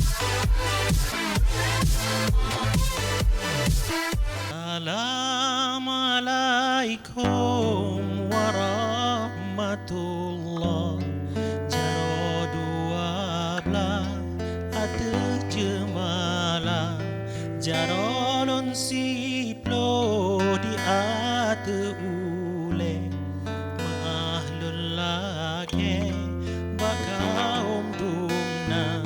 Assalamualaikum warahmatullah. Jaro dua belah atau jemalah. Jaro lon siplo di atau ule. Mahlul lake bakaum dumna.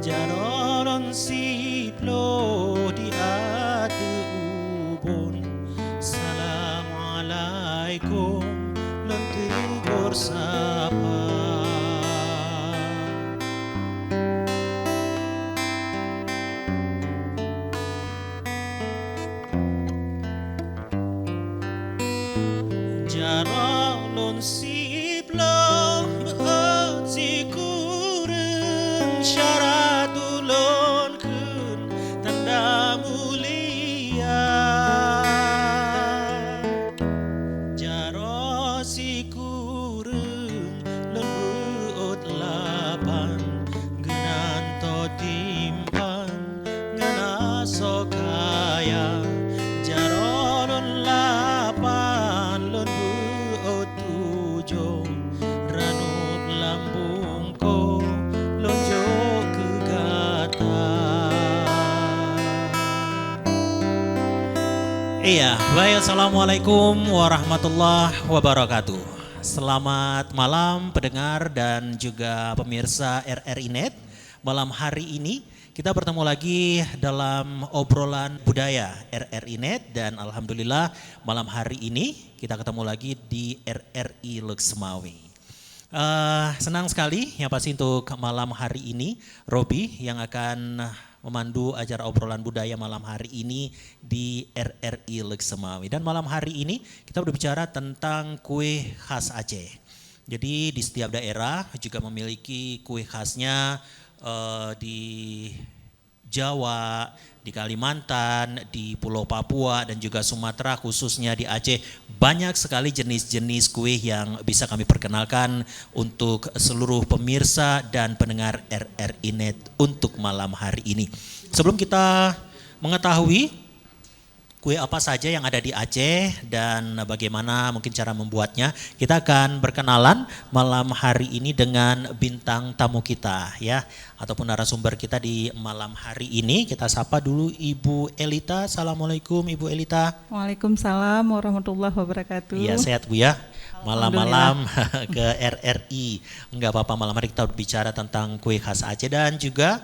Jaro lon siplo di atau ubun. Assalamualaikum lon tegur sapa. Jaro lon siplo beut si kurun syarat ulun kun tanda mulia. Jaro si kurun lon beut lapan genan to timpan ngana so kaya. Jaro lon lapan lon beut tujuh ranub lambung ko lon jo kegata. Iya, baik. Assalamualaikum warahmatullahi wabarakatuh. Selamat malam pendengar dan juga pemirsa RRI Net. Malam hari ini kita bertemu lagi dalam obrolan budaya RRI Net dan alhamdulillah malam hari ini kita ketemu lagi di RRI Luxmawi. Senang sekali yang pasti untuk malam hari ini Robi yang akan memandu acara obrolan budaya malam hari ini di RRI Luxmawi. Dan malam hari ini kita berbicara tentang kue khas Aceh. Jadi di setiap daerah juga memiliki kue khasnya, di Jawa, di Kalimantan, di Pulau Papua dan juga Sumatera khususnya di Aceh. Banyak sekali jenis-jenis kue yang bisa kami perkenalkan untuk seluruh pemirsa dan pendengar RRI Net untuk malam hari ini. Sebelum kita mengetahui kue apa saja yang ada di Aceh dan bagaimana mungkin cara membuatnya, kita akan berkenalan malam hari ini dengan bintang tamu kita ya, ataupun narasumber kita di malam hari ini. Kita sapa dulu Ibu Elita. Assalamualaikum Ibu Elita. Waalaikumsalam warahmatullahi wabarakatuh. Iya, sehat Bu ya. Malam-malam ke RRI. Enggak apa-apa, malam hari kita berbicara tentang kue khas Aceh dan juga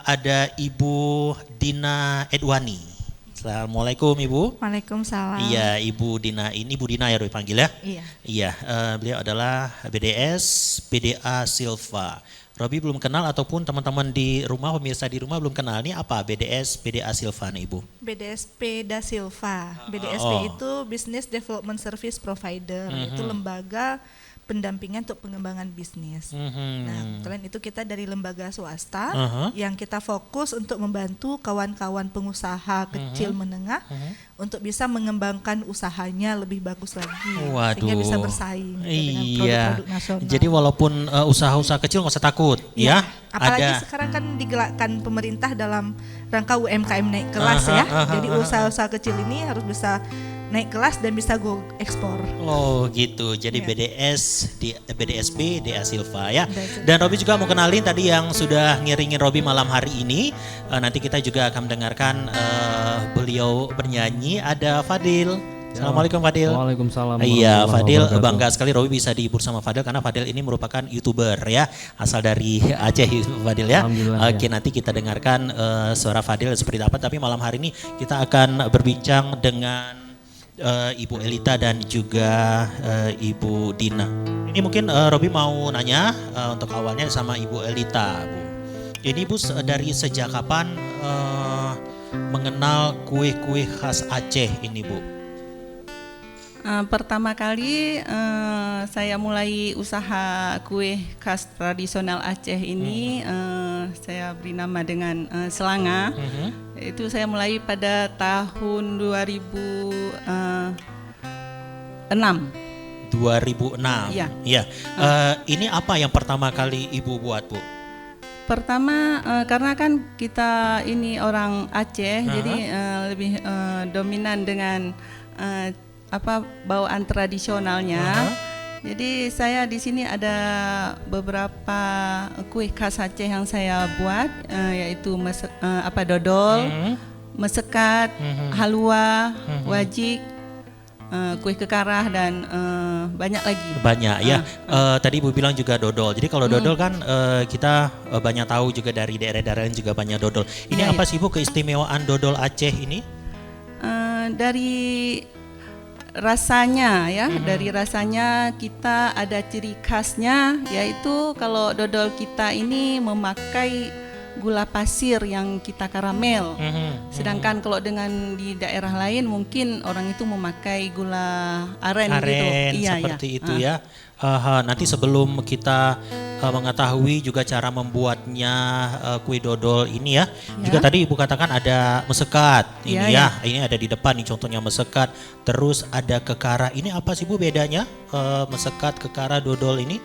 ada Ibu Dina Edwani. Assalamualaikum Ibu. Waalaikumsalam. Iya, Ibu Dina ini Ibu Dina ya dipanggil ya? Iya. Iya, beliau adalah BDS PDA Silva. Robi belum kenal ataupun teman-teman di rumah, pemirsa di rumah belum kenal. Ini apa BDS PDA Silva nih Ibu? BDSP Da Silva. BDSP itu Business Development Service Provider. Itu lembaga pendampingan untuk pengembangan bisnis. Nah, selain itu kita dari lembaga swasta yang kita fokus untuk membantu kawan-kawan pengusaha kecil menengah untuk bisa mengembangkan usahanya lebih bagus lagi. Sehingga bisa bersaing dengan produk-produk nasional. Jadi walaupun usaha-usaha kecil nggak usah takut ya. Apalagi sekarang kan digerakkan pemerintah dalam rangka UMKM naik kelas ya. Jadi usaha-usaha kecil ini harus bisa naik kelas dan bisa go ekspor. Oh gitu, jadi BDS, BDSP, DA Silva ya. Dan Robi juga mau kenalin tadi yang sudah ngiringin Robi malam hari ini. Nanti kita juga akan mendengarkan beliau bernyanyi, ada Fadil. Assalamualaikum Fadil. Waalaikumsalam. Iya Fadil, bangga sekali Robi bisa dihibur sama Fadil karena Fadil ini merupakan YouTuber ya. Asal dari Aceh Fadil ya. Oke, nanti kita dengarkan suara Fadil seperti apa. Tapi malam hari ini kita akan berbincang dengan Ibu Elita dan juga Ibu Dina. Ini mungkin Robi mau nanya untuk awalnya sama Ibu Elita, Bu. Ini Bu dari sejak kapan mengenal kue-kue khas Aceh ini Bu? Pertama kali saya mulai usaha kue khas tradisional Aceh ini, saya beri nama dengan Selanga. Itu saya mulai pada tahun 2006. 2006. Iya. Iya. Ini apa yang pertama kali Ibu buat Bu? Pertama karena kan kita ini orang Aceh, jadi lebih dominan dengan bawaan tradisionalnya. Jadi saya di sini ada beberapa kue khas Aceh yang saya buat, yaitu dodol, mesekat, halua, wajik, kue kekarah dan banyak lagi. Banyak ya. Tadi Ibu bilang juga dodol. Jadi kalau dodol kan kita banyak tahu juga dari daerah-daerah lain juga banyak dodol. Ini apa sih Ibu keistimewaan dodol Aceh ini? Dari rasanya ya, dari rasanya kita ada ciri khasnya, yaitu kalau dodol kita ini memakai gula pasir yang kita karamel. Sedangkan kalau dengan di daerah lain mungkin orang itu memakai gula aren gitu. Iya, seperti itu ya. Nanti sebelum kita mengetahui juga cara membuatnya kue dodol ini ya. Juga tadi Ibu katakan ada mesekat ini ya. Ini ada di depan nih contohnya mesekat. Terus ada kekarah. Ini apa sih Bu bedanya mesekat, kekarah, dodol ini?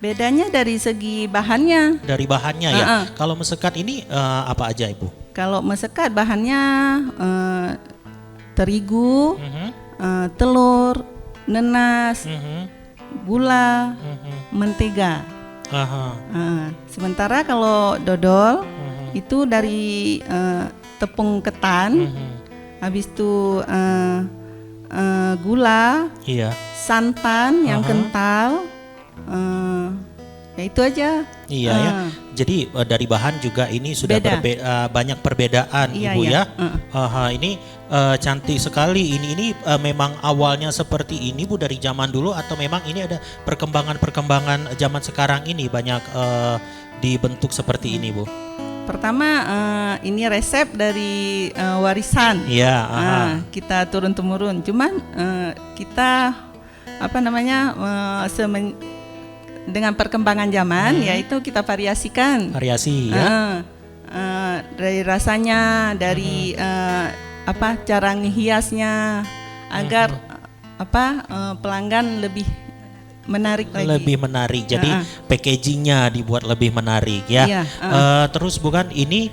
Bedanya dari segi bahannya. Dari bahannya ya. Kalau mesekat ini apa aja Ibu? Kalau mesekat bahannya terigu, telur, nenas, gula, mentega. Sementara kalau dodol itu dari tepung ketan, habis itu gula, santan yang kental. Ya itu aja. Iya ya. Jadi dari bahan juga ini sudah banyak perbedaan Ibu ya. Ini cantik sekali. Ini memang awalnya seperti ini Bu dari zaman dulu atau memang ini ada perkembangan zaman sekarang ini banyak dibentuk seperti ini Bu? Pertama ini resep dari warisan. Iya. Kita turun temurun. Cuman kita dengan perkembangan zaman, yaitu kita variasikan. Variasi ya. Dari rasanya, dari cara ngehiasnya, agar pelanggan lebih menarik lagi. Lebih menarik. Jadi packagingnya dibuat lebih menarik ya. Terus bukan ini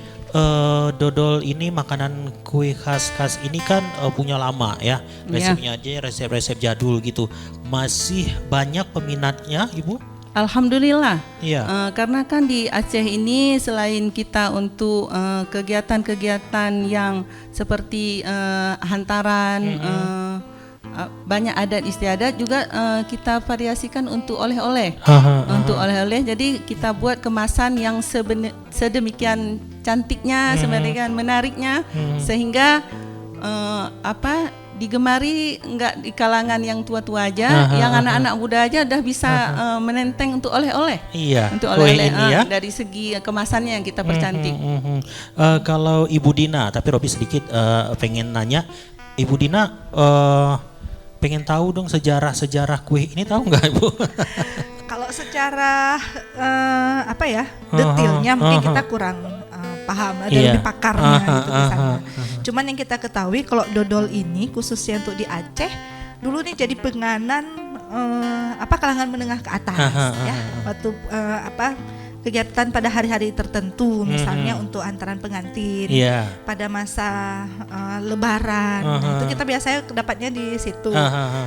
dodol ini makanan kue khas ini kan punya lama ya. Resepnya aja resep-resep jadul gitu. Masih banyak peminatnya Ibu? Alhamdulillah. Iya. Karena kan di Aceh ini selain kita untuk kegiatan-kegiatan yang seperti hantaran, banyak adat istiadat juga kita variasikan untuk oleh-oleh. Untuk oleh-oleh, jadi kita buat kemasan yang sedemikian cantiknya, sedemikian menariknya, sehingga digemari enggak di kalangan yang tua-tua aja, yang anak-anak muda aja udah bisa menenteng untuk oleh-oleh. Iya. Untuk oleh-oleh dari segi kemasannya yang kita percantik. Kalau Ibu Dina, tapi Robi sedikit pengen nanya, Ibu Dina pengen tahu dong sejarah kue ini, tahu nggak Ibu? Kalau secara detailnya mungkin kita kurang paham, ada lebih pakarnya gitu di sana. Cuman yang kita ketahui kalau dodol ini khususnya untuk di Aceh dulu nih jadi penganan kalangan menengah ke atas ya. Waktu kegiatan pada hari-hari tertentu, misalnya untuk hantaran pengantin, pada masa lebaran, itu kita biasanya dapatnya di situ.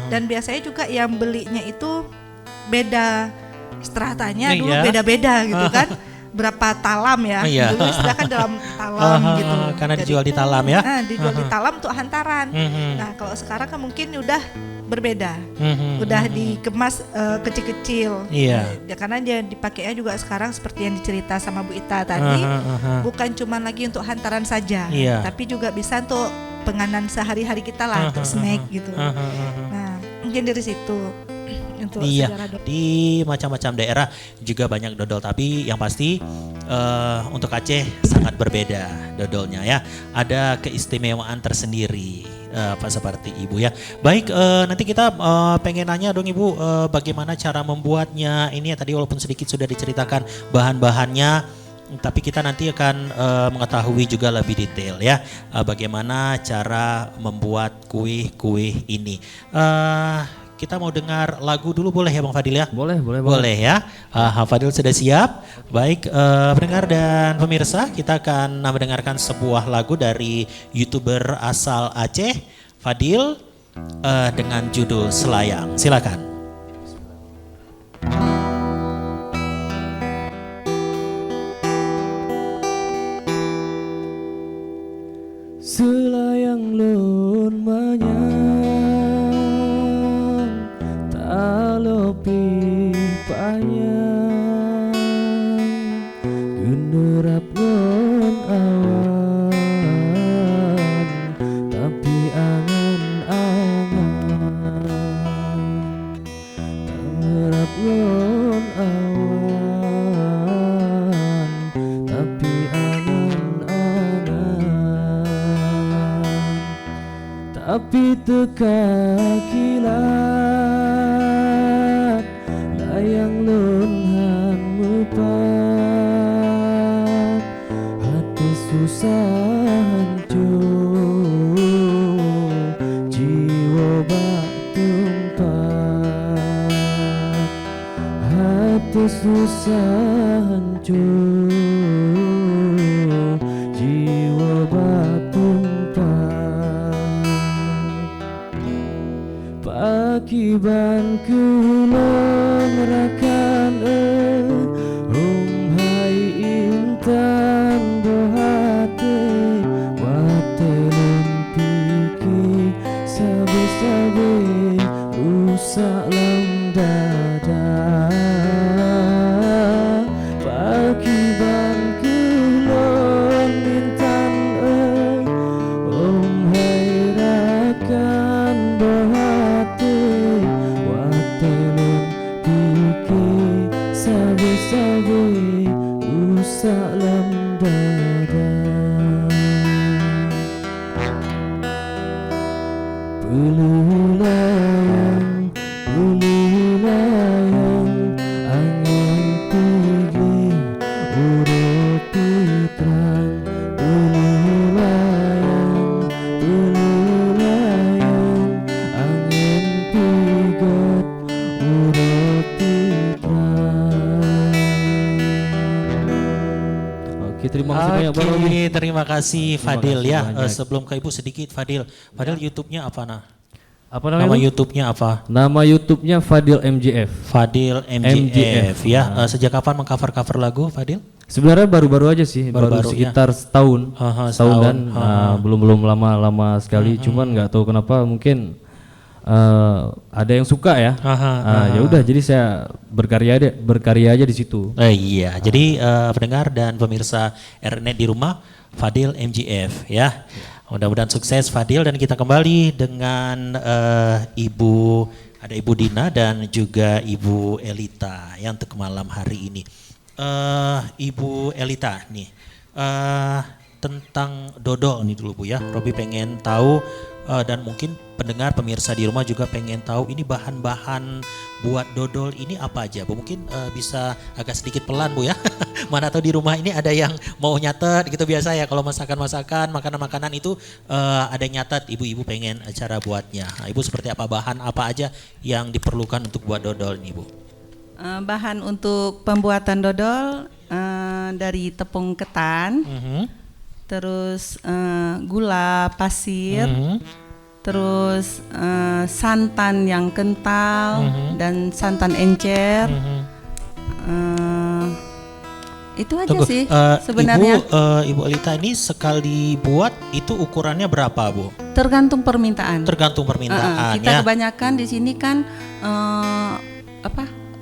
Dan biasanya juga yang belinya itu beda stratanya, dulu beda-beda gitu kan. Berapa talam ya, dulu istilahkan dalam talam gitu. Karena dijual di talam ya. Dijual di talam untuk hantaran. Nah kalau sekarang kan mungkin udah berbeda, udah dikemas kecil-kecil. Ya, karena dia dipakainya juga sekarang seperti yang dicerita sama Bu Ita tadi, bukan cuma lagi untuk hantaran saja, tapi juga bisa untuk penganan sehari-hari kita lah, untuk snack gitu. Nah mungkin dari situ. Untuk di macam-macam daerah juga banyak dodol, tapi yang pasti untuk Aceh sangat berbeda dodolnya ya. Ada keistimewaan tersendiri seperti Ibu ya. Baik, nanti kita pengen nanya dong Ibu, bagaimana cara membuatnya ini ya. Tadi walaupun sedikit sudah diceritakan bahan-bahannya, tapi kita nanti akan mengetahui juga lebih detail ya, bagaimana cara membuat kue-kue ini. kita mau dengar lagu dulu boleh ya Bang Fadil ya? Boleh. Boleh ya. Fadil sudah siap. Baik pendengar dan pemirsa, kita akan mendengarkan sebuah lagu dari YouTuber asal Aceh, Fadil, dengan judul Selayang. Silakan. Selayang lun manyang talopi panyang generap lun awan tapi angan-angan generap lun awan tapi tapi teka kilat layang lun han mupat hati susah hancur jiwa bak tumpat hati susah hancur jiwa bak tumpat Pakiban kulon rakan hai intan dohate watelun piki sabe-sabe rusak lam dada Pakiban kulon intan hai rakan dohate watelun piki sabe-sabe rusak lam dada Bululayang angin tinggi urut terang Bululayang angin pigat urut terang. Oke, terima kasih banyak Bang Robi. Terima kasih Fadil ya. banyak. Sebelum ke Ibu sedikit Fadil YouTube-nya apa nah? Apa Nama namanya? YouTube-nya apa? Nama YouTube-nya Fadil MGF. Fadil MGF ya. Sejak kapan mengcover lagu Fadil? Sebenarnya baru-baru aja sih, Baru-baru baru sekitar setahun, setahun. belum lama sekali. Cuman nggak tahu kenapa mungkin ada yang suka ya. Ya udah, jadi saya berkarya aja di situ. Iya, jadi pendengar dan pemirsa RNet di rumah, Fadil MGF ya. Mudah-mudahan sukses Fadil, dan kita kembali dengan ada Ibu Dina dan juga Ibu Elita yang untuk malam hari ini. Ibu Elita nih, tentang dodol nih dulu Bu ya. Robi pengen tahu dan mungkin pendengar pemirsa di rumah juga pengen tahu ini bahan-bahan buat dodol ini apa aja Bu. Mungkin bisa agak sedikit pelan Bu ya. Mana tahu di rumah ini ada yang mau nyatet gitu, biasa ya kalau masakan-masakan, makanan-makanan itu ada nyatet, ibu-ibu pengen cara buatnya. Nah, Ibu seperti apa, bahan apa aja yang diperlukan untuk buat dodol nih Bu? Bahan untuk pembuatan dodol dari tepung ketan, terus gula pasir, terus santan yang kental dan santan encer. Itu aja sih sebenarnya. Ibu Elita ini sekali buat itu ukurannya berapa Bu? Tergantung permintaan. Tergantung permintaan kita ya. kebanyakan di sini kan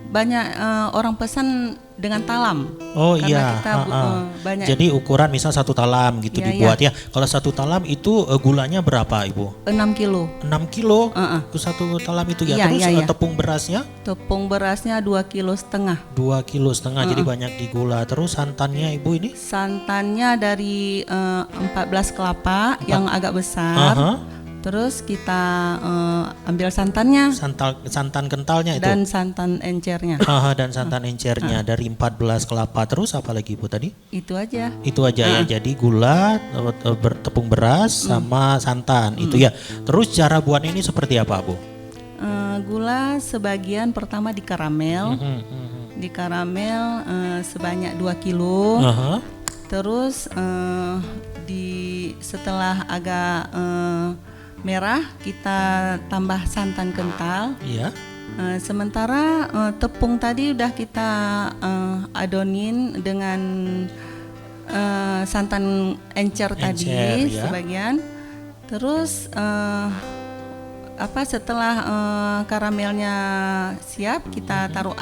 banyak orang pesan dengan talam. Oh karena iya. kita banyak. Jadi ukuran misal 1 talam gitu dibuat ya. Kalau 1 talam itu gulanya berapa Ibu? 6 kilo. 6 kilo ke 1 talam itu ya. Iya, Terus iya. tepung berasnya? Tepung berasnya 2,5 kilo. 2,5 kilo, jadi banyak di gula. Terus santannya Ibu ini? Santannya dari 14 kelapa yang agak besar. Terus kita ambil santannya Santan kentalnya itu? dan santan encernya. Dan santan encernya dari 14 kelapa. Terus apa lagi Bu tadi? Itu aja. Itu aja ya. Jadi gula, tepung beras sama santan itu ya. Terus cara buatnya ini seperti apa Bu? gula sebagian pertama di karamel. Di karamel sebanyak 2 kilo. Terus setelah agak merah kita tambah santan kental. Iya. Sementara tepung tadi udah kita adonin dengan santan encer tadi ya. sebagian. Terus setelah karamelnya siap kita taruh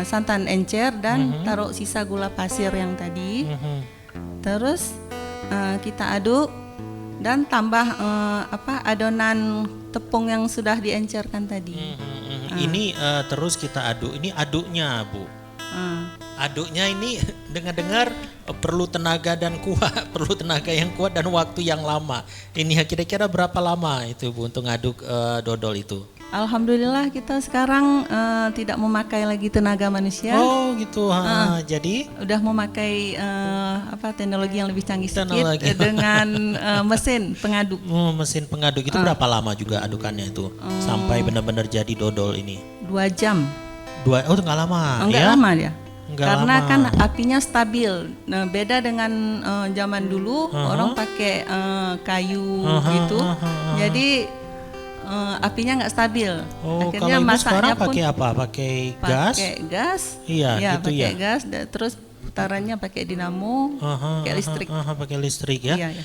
santan encer dan taruh sisa gula pasir yang tadi. Terus kita aduk dan tambah adonan tepung yang sudah diencerkan tadi. Ini terus kita aduk. Ini aduknya, Bu. Aduknya ini dengar-dengar perlu tenaga dan kuat, perlu tenaga yang kuat dan waktu yang lama. Ini kira-kira berapa lama itu, Bu, untuk ngaduk dodol itu? Alhamdulillah kita sekarang tidak memakai lagi tenaga manusia. Oh gitu, jadi udah memakai teknologi yang lebih canggih sedikit dengan mesin pengaduk. Mesin pengaduk itu berapa lama juga adukannya itu sampai benar-benar jadi dodol ini? 2 jam. Oh nggak lama? Enggak ya? lama dia. Karena lama. kan apinya stabil. Nah, beda dengan zaman dulu orang pakai kayu gitu. Jadi apinya nggak stabil. Oh, akhirnya kalau Ibu sekarang masaknya pun pakai apa? Pakai gas? Pakai gas. Iya, ya, gitu pakai ya. gas. Terus putarannya pakai dinamo, pakai listrik. Pakai listrik ya. Iya, iya.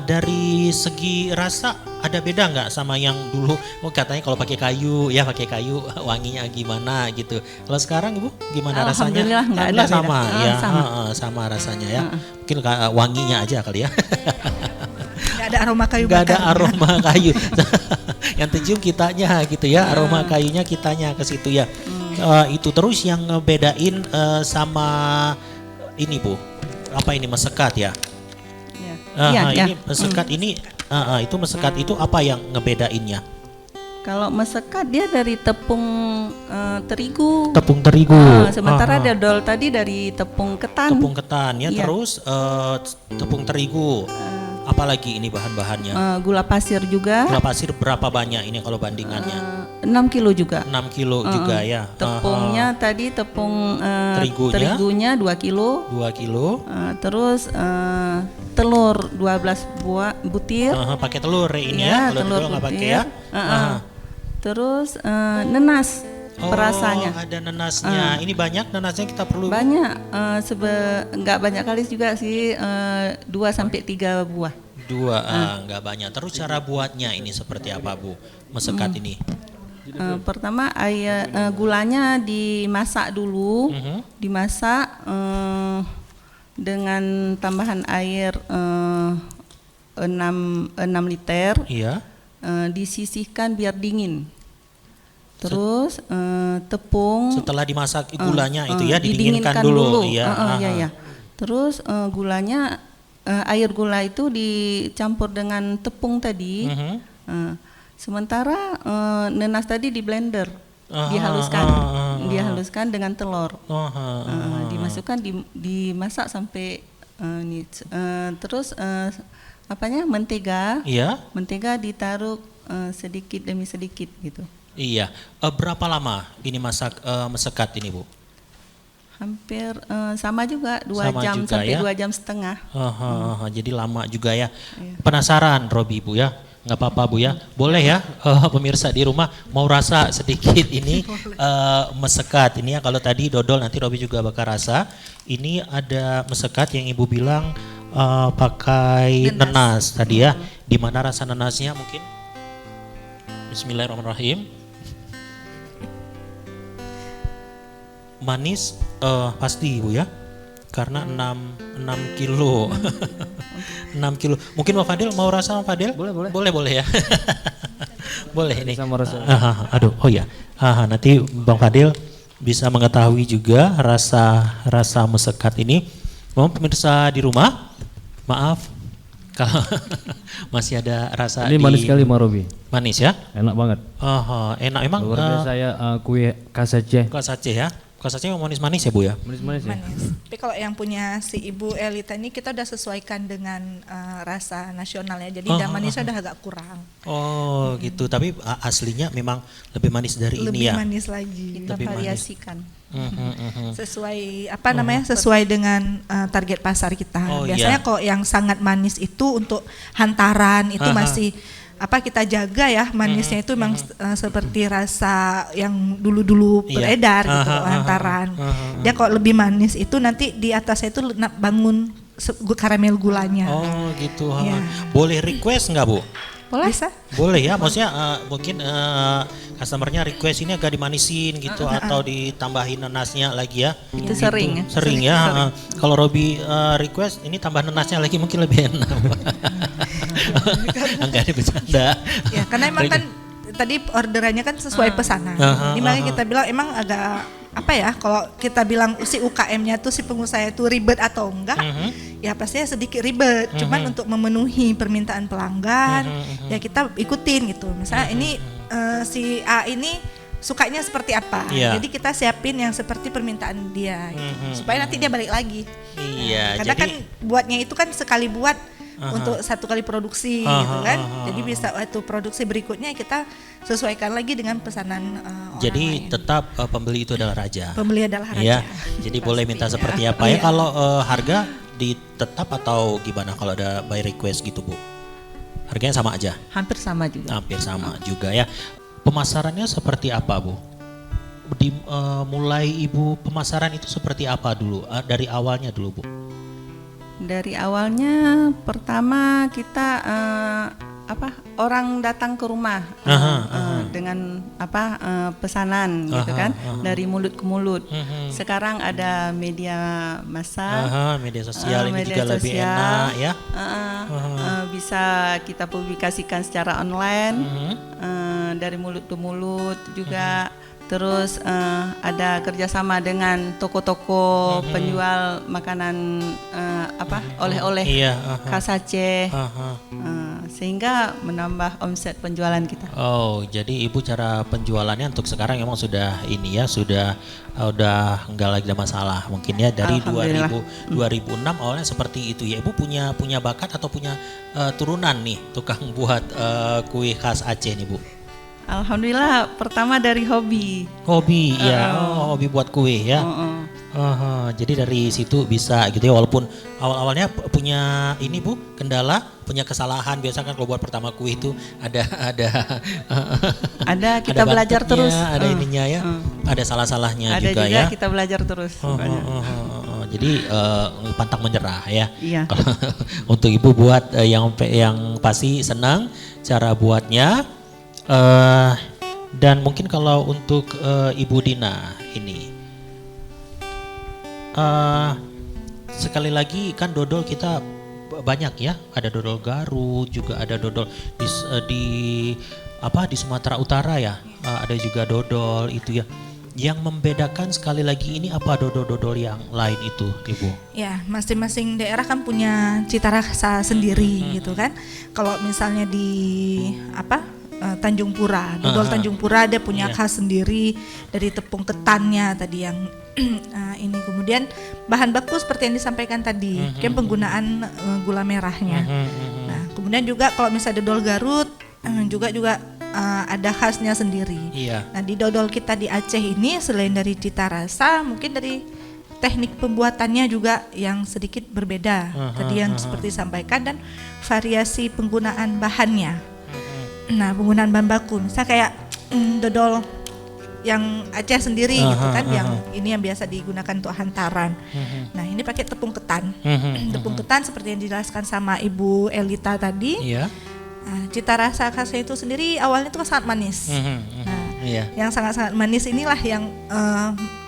Dari segi rasa ada beda nggak sama yang dulu? Oh katanya kalau pakai kayu ya pakai kayu wanginya gimana gitu. Kalau sekarang Ibu gimana rasanya? Alhamdulillah nggak ada sama beda. ya. Sama. Sama rasanya ya. Mungkin wanginya aja kali ya. Nggak ada aroma kayu Nggak ada bakar. aroma kayu. Yang tercium kitanya gitu ya. Aroma kayunya kitanya ke situ ya. Itu terus yang ngebedain sama ini Bu. Apa ini mesekat ya? Ini mesekat ini itu mesekat itu apa yang ngebedainnya? Kalau mesekat dia dari tepung terigu. Tepung terigu. Sementara dodol tadi dari tepung ketan. Tepung ketan ya, Iya. terus tepung terigu. Apalagi ini bahan-bahannya? Gula pasir juga. Gula pasir berapa banyak ini kalau bandingannya? 6 kilo juga. 6 kilo juga ya. Tepungnya tadi tepung terigunya 2 kilo. 2 kilo. Terus telur 12 butir. Pakai telur ini Ya, ya, kalau telur dodol nggak pakai butir. ya. Terus nenas perasanya. Ada nenasnya. Ini banyak nenasnya kita perlu. Banyak, nggak banyak kali juga sih, 2 sampai 3 buah. 2, nggak banyak. Terus cara buatnya ini seperti apa Bu? Mesekat ini? Pertama gulanya dimasak dulu, dimasak dengan tambahan air 6 liter, Iya. disisihkan biar dingin. Terus tepung Setelah dimasak gulanya itu ya didinginkan dulu. Iya. Iya. Terus gulanya air gula itu dicampur dengan tepung tadi. Sementara nenas tadi di blender, dihaluskan dengan telur. Dimasukkan dimasak sampai terus mentega. Iya. Mentega ditaruh sedikit demi sedikit gitu. Iya. Berapa lama ini mesekat ini Bu? Hampir sama juga 2 Sama jam juga, sampai ya? 2 jam setengah. Jadi lama juga ya. Iya. Penasaran Robi Bu ya? Nggak apa-apa Bu ya? Boleh ya pemirsa di rumah mau rasa sedikit ini mesekat ini ya. Kalau tadi dodol nanti Robi juga bakal rasa. Ini ada mesekat yang Ibu bilang pakai nenas tadi ya. Di mana rasa nenasnya mungkin? Bismillahirrahmanirrahim. Manis pasti Bu ya, karena 6 kilo. 6 kilo. Mungkin Pak Fadil mau rasa Pak Fadil? Boleh ya. Boleh ini. Sama rasa. Oh ya. Nanti Bang Fadil bisa mengetahui juga rasa mesekat ini. Mohon pemirsa di rumah, maaf kalau masih ada rasa. Ini manis sekali Marobi. Manis ya? Enak banget. Enak emang. Luar biasa saya kue khas Aceh. Khas Aceh ya. Khas Aceh manis-manis ya Bu ya? Manis-manis ya. Manis. Tapi kalau yang punya si Ibu Elita ini kita udah sesuaikan dengan rasa nasional ya. Jadi manisnya udah agak kurang. Oh gitu, tapi aslinya memang lebih manis dari Lebih ini ya? manis lagi. Kita Lebih manis. variasikan. Sesuai apa namanya? Sesuai dengan target pasar kita. Oh, Biasanya iya. kok yang sangat manis itu untuk hantaran itu masih apa kita jaga ya manisnya itu memang seperti rasa yang dulu-dulu Iya. beredar gitu hantaran. Dia kok lebih manis itu nanti di atasnya itu bangun karamel gulanya. Oh gitu. Iya. Boleh request nggak Bu? Boleh? Bisa? Boleh ya, maksudnya mungkin customernya request ini agak dimanisin gitu atau ditambahin nenasnya lagi ya. Itu sering ya. Sering ya. Kalau Robi request ini tambah nenasnya lagi mungkin lebih enak. Enggak ada bercanda. Ya, karena emang kan tadi orderannya kan sesuai pesanan. Jadi makanya kita bilang emang agak apa ya, kalau kita bilang si UKM-nya tuh si pengusaha itu ribet atau enggak, ya pastinya sedikit ribet. Cuman untuk memenuhi permintaan pelanggan, ya kita ikutin gitu. Misalnya ini si A ini sukanya seperti apa, Iya. jadi kita siapin yang seperti permintaan dia, gitu. Supaya nanti dia balik lagi. Iya, Karena jadi kan buatnya itu kan sekali buat untuk satu kali produksi gitu kan. Jadi bisa waktu produksi berikutnya kita sesuaikan lagi dengan pesanan orang jadi lain. tetap pembeli itu adalah raja. Pembeli adalah raja. Ya, jadi boleh minta seperti apa ya. Iya. Kalau harga ditetap atau gimana kalau ada by request gitu Bu? Harganya sama aja? Hampir sama juga. Hampir sama juga ya. Pemasarannya seperti apa Bu? Mulai Ibu pemasaran itu seperti apa dulu? Dari awalnya dulu Bu? Dari awalnya pertama kita orang datang ke rumah dengan pesanan gitu kan dari mulut ke mulut. Sekarang ada media massa, Media sosial ini media juga lebih sosial, enak ya. bisa kita publikasikan secara online dari mulut ke mulut juga. Terus ada kerjasama dengan toko-toko penjual makanan oleh-oleh Iya, khas Aceh, sehingga menambah omset penjualan kita. Oh, jadi Ibu cara penjualannya untuk sekarang emang sudah ini ya, sudah udah enggak lagi ada masalah. Mungkin ya dari Alhamdulillah. 2006 awalnya seperti itu ya. Ibu punya bakat atau punya turunan nih tukang buat kue khas Aceh nih Bu? Alhamdulillah pertama dari hobi. Hobi ya, hobi buat kue ya. Jadi dari situ bisa gitu ya, walaupun awal-awalnya punya ini Bu, kendala, punya kesalahan. Biasa kan kalau buat pertama kue itu ada Ada kita ada belajar batuknya, terus. ada ininya ya, ada salah-salahnya Ada juga juga ya. kita belajar terus. Jadi pantang menyerah ya. Iya. Kalau untuk Ibu buat yang pasti senang cara buatnya. Dan mungkin kalau untuk Ibu Dina ini sekali lagi kan dodol kita banyak ya, ada dodol Garut juga, ada dodol di Sumatera Utara ya, ada juga dodol itu ya. Yang membedakan sekali lagi ini apa dodol-dodol yang lain itu Ibu? Ya, masing-masing daerah kan punya cita rasa sendiri gitu kan. Kalau misalnya di Tanjung Pura, dodol Tanjung Pura dia punya khas sendiri dari tepung ketannya tadi yang ini, kemudian bahan baku seperti yang disampaikan tadi, kan penggunaan gula merahnya. Nah, kemudian juga kalau misalnya dodol Garut juga ada khasnya sendiri. Iya. Nah, di dodol kita di Aceh ini selain dari cita rasa, mungkin dari teknik pembuatannya juga yang sedikit berbeda. Tadi yang seperti disampaikan, dan variasi penggunaan bahannya. Nah, penggunaan bahan baku, misalnya kayak dodol yang Aceh sendiri gitu kan, yang ini yang biasa digunakan untuk hantaran. Nah, ini pakai tepung ketan. Tepung ketan seperti yang dijelaskan sama Ibu Elita tadi. Iya. Nah, cita rasa khasnya itu sendiri awalnya itu sangat manis. Nah, Iya. yang sangat-sangat manis inilah yang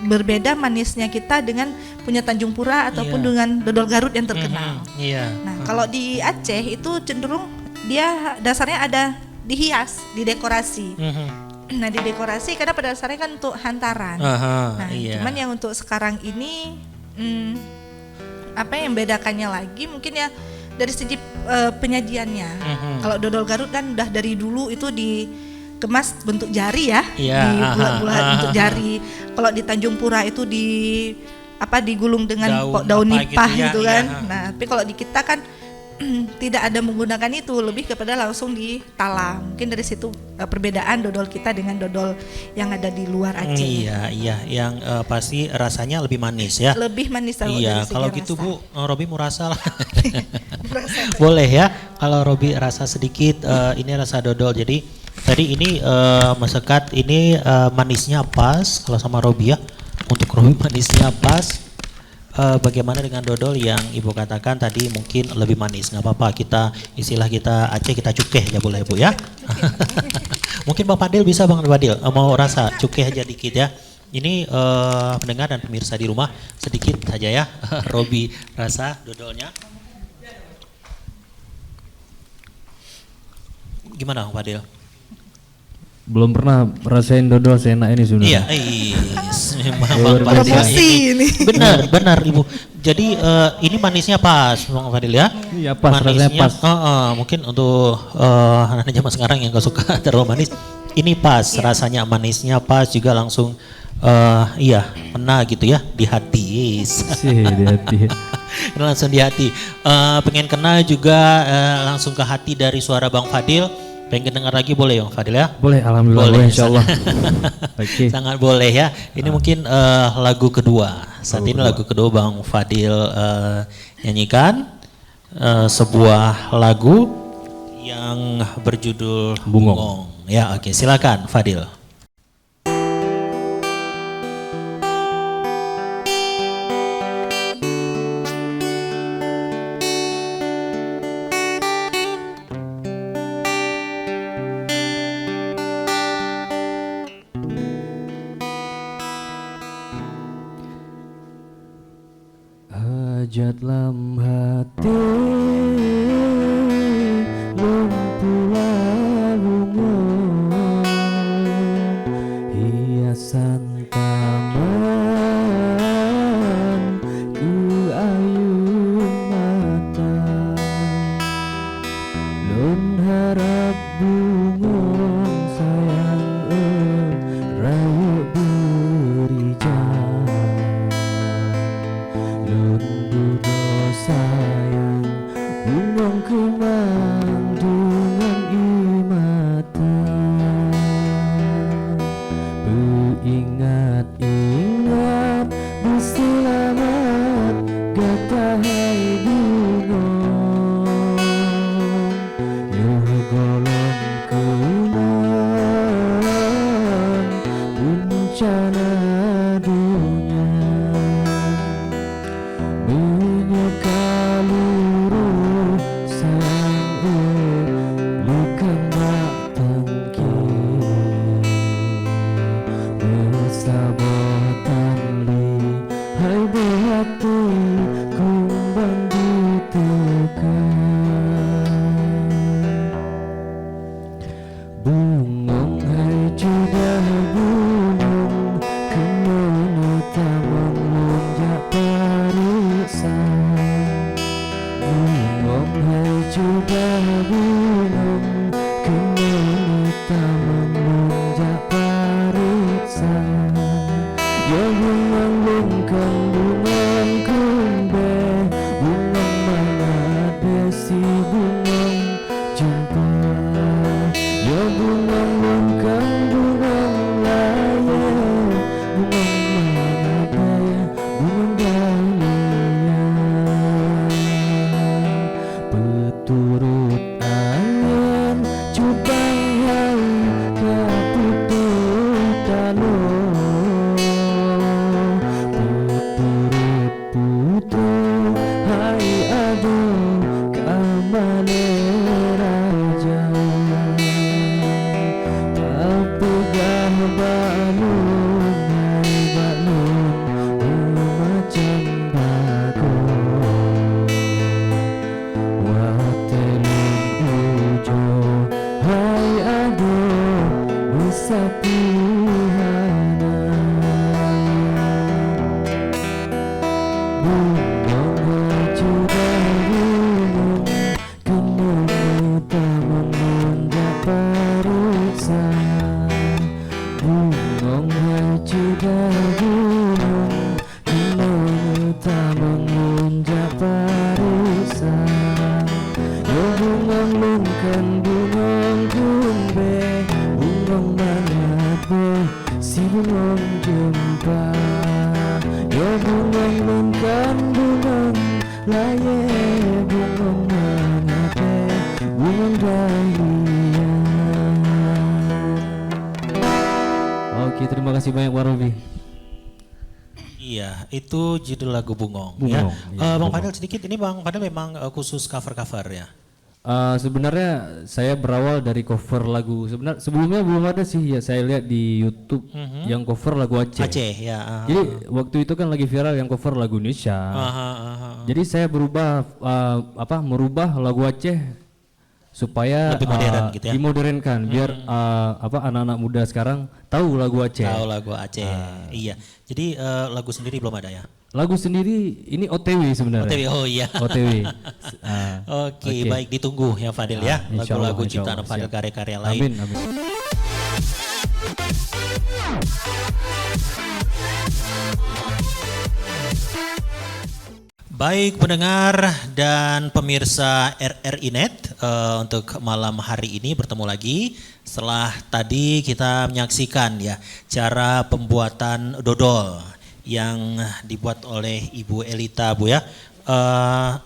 berbeda manisnya kita dengan punya Tanjung Pura ataupun dengan dodol Garut yang terkenal. Iya. Nah, kalau di Aceh itu cenderung dia dasarnya ada dihias, didekorasi. Nah, didekorasi karena pada dasarnya kan untuk hantaran. Nah, iya. cuman yang untuk sekarang ini apa yang membedakannya lagi mungkin ya dari segi penyajiannya. Kalau dodol Garut kan udah dari dulu itu dikemas bentuk jari ya, Iya, di bulat-bulat bentuk jari. Kalau di Tanjung Pura itu digulung dengan daun nipah gitu ya, gitu kan. iya. Nah, tapi kalau di kita kan tidak ada menggunakan itu, lebih kepada langsung ditalam. Mungkin dari situ perbedaan dodol kita dengan dodol yang ada di luar Aceh. Iya, yang pasti rasanya lebih manis ya. Lebih manis Iya, dari segi kalau rasa. gitu Bu, Robi mau rasa lah. Rasa. Boleh ya, kalau Robi rasa sedikit, ini rasa dodol. Jadi tadi ini masekat ini manisnya pas, kalau sama Robi ya. Untuk Robi manisnya pas. Bagaimana dengan dodol yang Ibu katakan tadi mungkin lebih manis? Nggak apa-apa, istilah kita Aceh kita cukeh aja boleh Bu ya. Mungkin Bang Fadil bisa, Bang Fadil mau rasa cukeh aja dikit ya. Ini pendengar dan pemirsa di rumah sedikit saja ya. Robi rasa dodolnya. Gimana Bang Fadil? Belum pernah rasain dodol seenak ini sebenarnya. Iya, memang Bang Fadil Promosi ini. Benar Ibu. Jadi ini manisnya pas Bang Fadil ya. Iya pas, rasanya pas. Mungkin untuk anak zaman sekarang yang gak suka terlalu manis, ini pas rasanya, manisnya pas juga langsung kena gitu ya di hati. Di hati. Langsung di hati. Pengen kena juga langsung ke hati dari suara Bang Fadil. Pengen dengar lagi boleh Bang Fadil ya? Boleh, alhamdulillah boleh, insyaallah. Oke. Sangat boleh ya. Ini mungkin lagu kedua. Saat ini lagu kedua Bang Fadil nyanyikan sebuah lagu yang berjudul Bungong. Ya, oke, silakan Fadil. Hajat lam hati lumpulah bunga hiasan taman ke ayun mata lun harap bunga sayang rayu berijang sayang bungong kemandungan imata beringat-ingat berselamat gatahai bungong yoh golong kenang bencana dunia kaluru sayang lukan batangki bersabatan li hai behati kumbang ditekan bungong hai judah bungong kemana taman lonjak parisan bungong hai judah bungong kemana taman lonjak parisan ya bungong lungkang bungong kumbe bungong mangat besi bungong jumpa ya bungong lungkang bungong laya bungong mangat baya bungong dahlia peturut angin cubang hai ketutup talung peturut putu hai adu kamane raja tapegah balung hai balung macam bagus watelung ujo hai ado musapihana bungong hai judah bungong kemana taman lonjak parisan laye bungong mengate bungong dahlia. Oke, terima kasih banyak Bang Robi. Iya, itu judul lagu Bungong. Bungong, Ya. iya, Bang Bungong. Fadel sedikit, ini Bang Fadel memang khusus cover-cover ya? Sebenarnya saya berawal dari cover lagu. Sebelumnya belum ada sih ya, saya lihat di YouTube yang cover lagu Aceh. Aceh ya. Jadi waktu itu kan lagi viral yang cover lagu Indonesia. Jadi saya merubah lagu Aceh supaya Lebih modern gitu ya? dimodernkan biar anak-anak muda sekarang tahu lagu Aceh. Tahu lagu Aceh. Iya. Jadi lagu sendiri belum ada ya? Lagu sendiri ini OTW sebenarnya. OTW, oh iya. OTW. Oke, baik, ditunggu ya Fadil ya. Insya Allah, Lagu-lagu insya ciptaan Allah, Fadil, siap. karya-karya lain. Amin, amin. Baik pendengar dan pemirsa RRI Net, untuk malam hari ini bertemu lagi setelah tadi kita menyaksikan ya cara pembuatan dodol yang dibuat oleh Ibu Elita, Bu ya.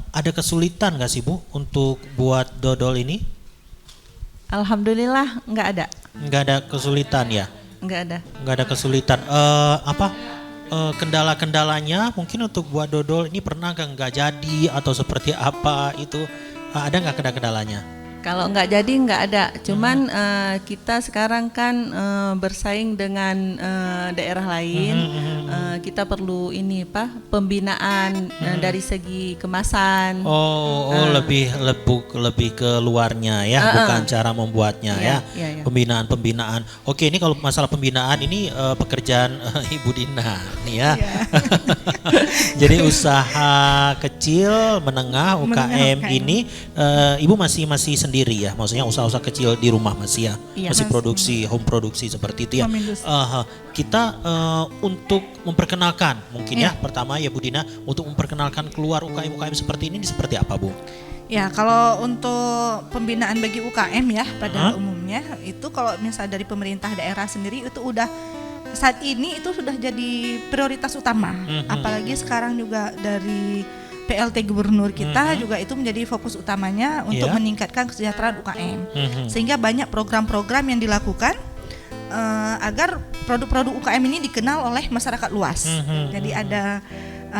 Ada kesulitan nggak sih Bu untuk buat dodol ini? Alhamdulillah nggak ada. Nggak ada kesulitan ya? Nggak ada. Nggak ada kesulitan. Kendala-kendalanya mungkin untuk buat dodol ini pernah nggak jadi atau seperti apa itu, ada nggak kendala-kendalanya? Kalau nggak jadi nggak ada, cuman kita sekarang kan bersaing dengan daerah lain, kita perlu ini pembinaan dari segi kemasan. Lebih ke luarnya ya, bukan cara membuatnya ya. Iya. Pembinaan. Oke, ini kalau masalah pembinaan ini pekerjaan Ibu Dina nih ya. Jadi usaha kecil, menengah, UKM ini Ibu masih sendiri ya, maksudnya usaha-usaha kecil di rumah masih ya, Iya, masih masih. produksi, home produksi seperti itu ya. Home industry. Kita untuk memperkenalkan mungkin ya, Iya. pertama ya Bu Dina, untuk memperkenalkan keluar UKM seperti ini seperti apa Bu? Ya, kalau untuk pembinaan bagi UKM ya pada umumnya itu kalau misal dari pemerintah daerah sendiri itu udah saat ini itu sudah jadi prioritas utama. Apalagi sekarang juga dari PLT Gubernur kita juga itu menjadi fokus utamanya untuk Iya. meningkatkan kesejahteraan UKM. Sehingga banyak program-program yang dilakukan agar produk-produk UKM ini dikenal oleh masyarakat luas. Jadi ada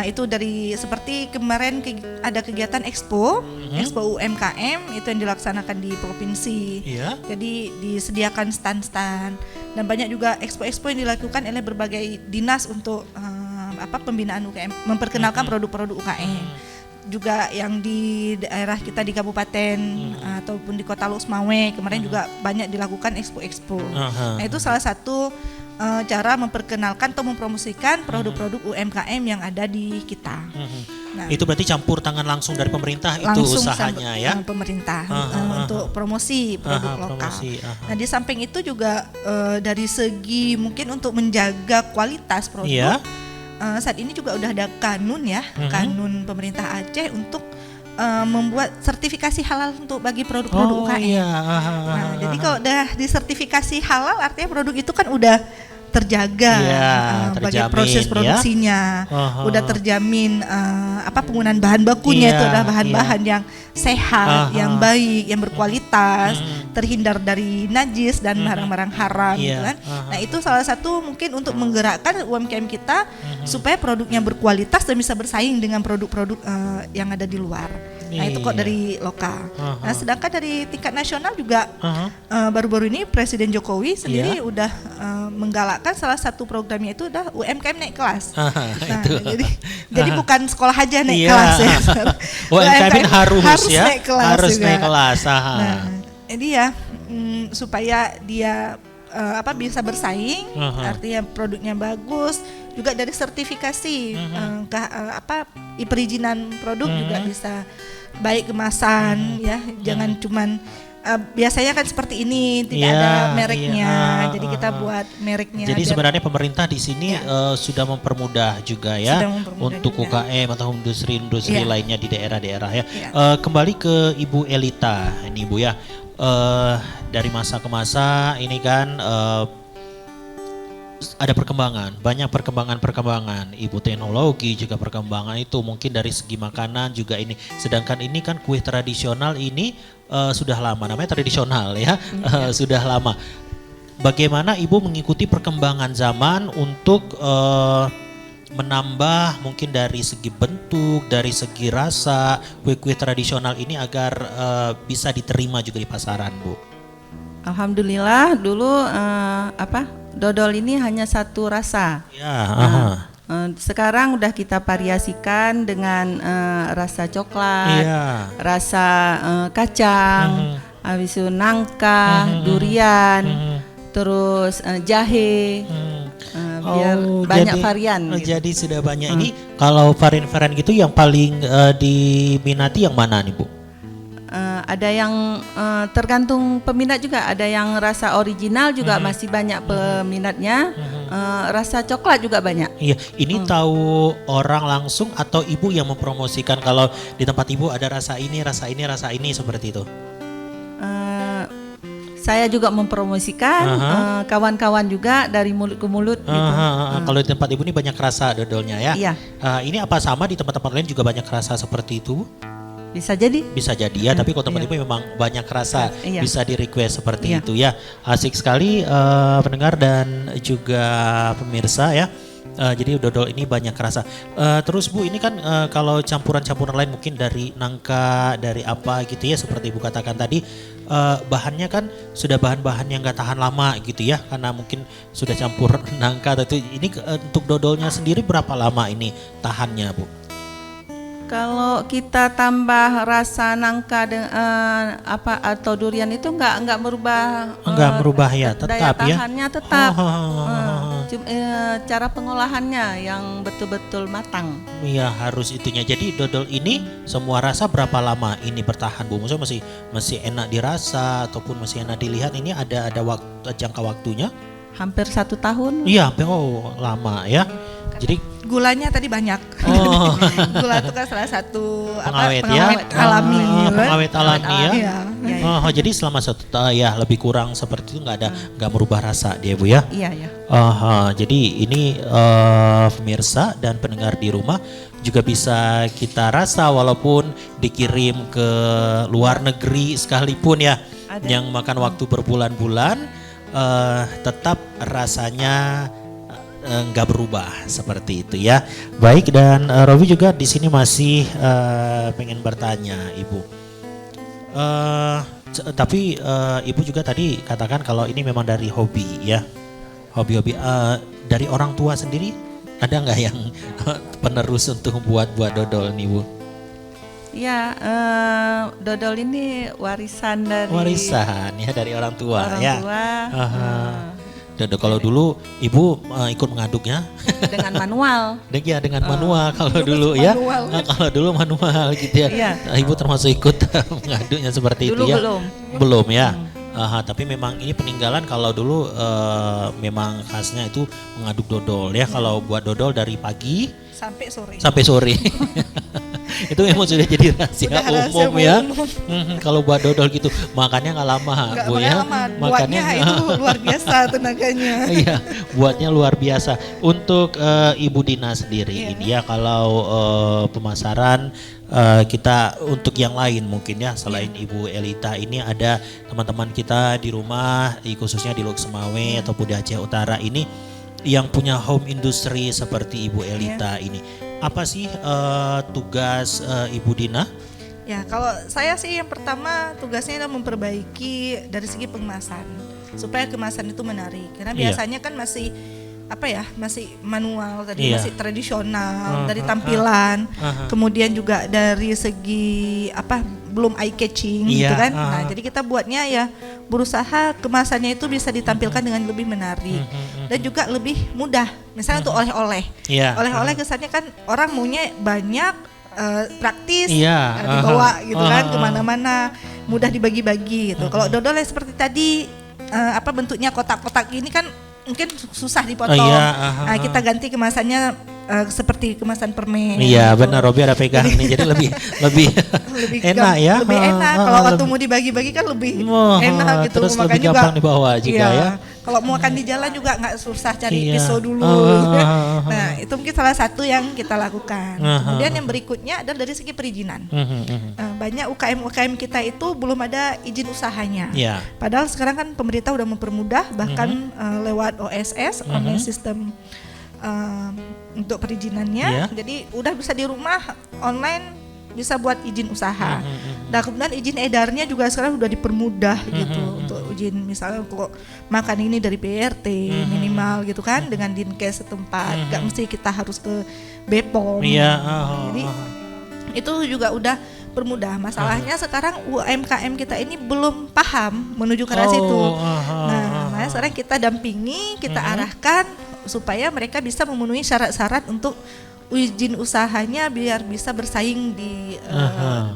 itu dari seperti kemarin ada kegiatan Expo UMKM itu yang dilaksanakan di provinsi. Iya. Jadi disediakan stand-stand dan banyak juga expo-expo yang dilakukan oleh berbagai dinas untuk pembinaan UKM, memperkenalkan produk-produk UKM. Juga yang di daerah kita di kabupaten ataupun di kota Losmawe kemarin juga banyak dilakukan expo-expo. Nah, itu salah satu cara memperkenalkan atau mempromosikan produk-produk UMKM yang ada di kita. Nah, Itu berarti campur tangan langsung dari pemerintah itu langsung usahanya ya? pemerintah untuk promosi produk lokal. Nah, di samping itu juga dari segi mungkin untuk menjaga kualitas produk. Iya. Saat ini juga udah ada kanun ya, kanun pemerintah Aceh untuk membuat sertifikasi halal untuk bagi produk-produk UKM. Iya. Nah, jadi kalau udah disertifikasi halal artinya produk itu kan udah terjaga bagi terjamin, proses produksinya, udah terjamin penggunaan bahan bakunya itu adalah bahan-bahan yang sehat, yang baik, yang berkualitas, terhindar dari najis dan barang-barang haram gitu kan. Nah, itu salah satu mungkin untuk menggerakkan UMKM kita supaya produknya berkualitas dan bisa bersaing dengan produk-produk yang ada di luar. Nah, itu kok dari lokal. Nah, sedangkan dari tingkat nasional juga baru-baru ini Presiden Jokowi sendiri udah menggalakkan salah satu programnya itu udah UMKM naik kelas. Nah, jadi bukan sekolah aja naik kelas ya. UMKM harus ya, naik kelas harus juga. naik kelas. Nah, jadi ya supaya dia bisa bersaing, artinya produknya bagus, juga dari sertifikasi perizinan produk juga bisa baik kemasan ya, jangan cuman biasanya kan seperti ini tidak ada mereknya, jadi kita buat mereknya. Jadi sebenarnya pemerintah di sini sudah mempermudah juga ya untuk juga. UKM atau industri lainnya di daerah-daerah ya. Kembali ke Ibu Elita ini Bu ya, dari masa ke masa ini kan ada perkembangan, banyak perkembangan Ibu, teknologi juga perkembangan itu mungkin dari segi makanan juga ini. Sedangkan ini kan kue tradisional ini sudah lama, namanya tradisional ya, sudah lama. Bagaimana Ibu mengikuti perkembangan zaman untuk menambah mungkin dari segi bentuk, dari segi rasa kue-kue tradisional ini agar bisa diterima juga di pasaran, Bu? Alhamdulillah dulu dodol ini hanya satu rasa. Ya. Sekarang udah kita variasikan dengan rasa coklat, rasa kacang, habis itu nangka, durian, terus jahe. Biar banyak varian. Gitu. Jadi sudah banyak ini. Kalau varian-varian gitu yang paling diminati yang mana nih, Bu? Ada yang tergantung peminat juga. Ada yang rasa original juga masih banyak peminatnya. Rasa coklat juga banyak. Iya, ini tahu orang langsung atau Ibu yang mempromosikan kalau di tempat Ibu ada rasa ini seperti itu? Saya juga mempromosikan, kawan-kawan juga dari mulut ke mulut. Gitu. Kalau di tempat Ibu ini banyak rasa dodolnya ya? Iya. Ini apa sama di tempat-tempat lain juga banyak rasa seperti itu? Bisa jadi. Bisa jadi ya, tapi kalau tempat Ibu memang banyak rasa, bisa di request seperti itu ya. Asik sekali pendengar dan juga pemirsa ya. Jadi dodol ini banyak rasa. Terus Bu, ini kan kalau campuran-campuran lain mungkin dari nangka, dari apa gitu ya, seperti Ibu katakan tadi, bahannya kan sudah bahan-bahan yang gak tahan lama gitu ya, karena mungkin sudah campur nangka. Ini untuk dodolnya sendiri berapa lama ini tahannya, Bu? Kalau kita tambah rasa nangka atau durian itu nggak merubah ya, tetap daya ya. Tahannya tetap. Cara pengolahannya yang betul-betul matang. Iya, harus itunya. Jadi dodol ini semua rasa berapa lama ini bertahan, Bu? Maksudnya masih enak dirasa ataupun masih enak dilihat, ini ada jangka waktunya? Hampir 1 tahun. Iya, lama ya. Jadi gulanya tadi banyak. Gula itu kan salah satu pengawet alami. Pengawet alami ya. Iya. Jadi selama 1 tahun ya lebih kurang seperti itu nggak merubah rasa dia, Bu ya. Iya. Jadi ini pemirsa dan pendengar di rumah juga bisa kita rasa walaupun dikirim ke luar negeri sekalipun ya, yang makan waktu berbulan-bulan, tetap rasanya nggak berubah seperti itu ya. Baik, dan Robi juga di sini masih pengen bertanya Ibu. Tapi Ibu juga tadi katakan kalau ini memang dari hobi ya, hobi-hobi. Dari orang tua sendiri ada nggak yang penerus untuk buat dodol nih, Bu? Ya, dodol ini warisan ya dari orang tua. Orang tua. Kalau dulu Ibu ikut mengaduknya dengan manual. Dengan manual kalau dulu ya. Kalau dulu manual gitu ya. Ibu termasuk ikut mengaduknya seperti dulu itu ya. Belum ya. Tapi memang ini peninggalan. Kalau dulu memang khasnya itu mengaduk dodol ya. Kalau buat dodol dari pagi sampai sore. Itu memang sudah jadi rahasia umum ya. Kalau buat dodol gitu makannya nggak lama, Bu ya. Makannya itu luar biasa tenaganya. Iya, buatnya luar biasa. Untuk Ibu Dina sendiri ini ya, kalau pemasaran kita untuk yang lain mungkin ya, selain Ibu Elita ini ada teman-teman kita di rumah, khususnya di Lok Semawe ataupun di Aceh Utara ini yang punya home industry seperti Ibu Elita ini. Apa sih tugas Ibu Dina? Ya, kalau saya sih yang pertama tugasnya adalah memperbaiki dari segi pengemasan supaya kemasan itu menarik. Karena biasanya kan masih masih manual tadi, masih tradisional dari tampilan. Kemudian juga dari segi belum eye catching gitu kan. Nah, jadi kita buatnya ya berusaha kemasannya itu bisa ditampilkan dengan lebih menarik dan juga lebih mudah. Misalnya untuk oleh-oleh. Oleh-oleh kesannya kan orang maunya banyak, praktis, dibawa gitu kan kemana-mana, mudah dibagi-bagi gitu. Kalau dodolnya seperti tadi bentuknya kotak-kotak ini kan mungkin susah dipotong. Kita ganti kemasannya seperti kemasan permen. Iya gitu. benar, Robi ada pegang nih, jadi lebih enak ya. Lebih enak kalau waktu mau dibagi-bagi kan lebih enak gitu. Terus Makanya lebih gampang dibawa juga ya. Kalau mau makan di jalan juga nggak susah cari Iya. pisau dulu. Nah itu mungkin salah satu yang kita lakukan. Kemudian yang berikutnya adalah dari segi perizinan. Banyak UKM kita itu belum ada izin usahanya. Iya. Padahal sekarang kan pemerintah udah mempermudah bahkan lewat OSS, online system untuk perizinannya. Jadi udah bisa di rumah online bisa buat izin usaha. Dan kemudian izin edarnya juga sekarang udah dipermudah gitu untuk izin misalnya untuk makan ini dari PRT minimal gitu kan dengan Dinkes setempat. Gak mesti kita harus ke BPOM. Jadi itu juga udah permudah. Masalahnya sekarang UMKM kita ini belum paham menuju ke arah situ. Nah, makanya sekarang kita dampingi, kita arahkan supaya mereka bisa memenuhi syarat-syarat untuk izin usahanya biar bisa bersaing di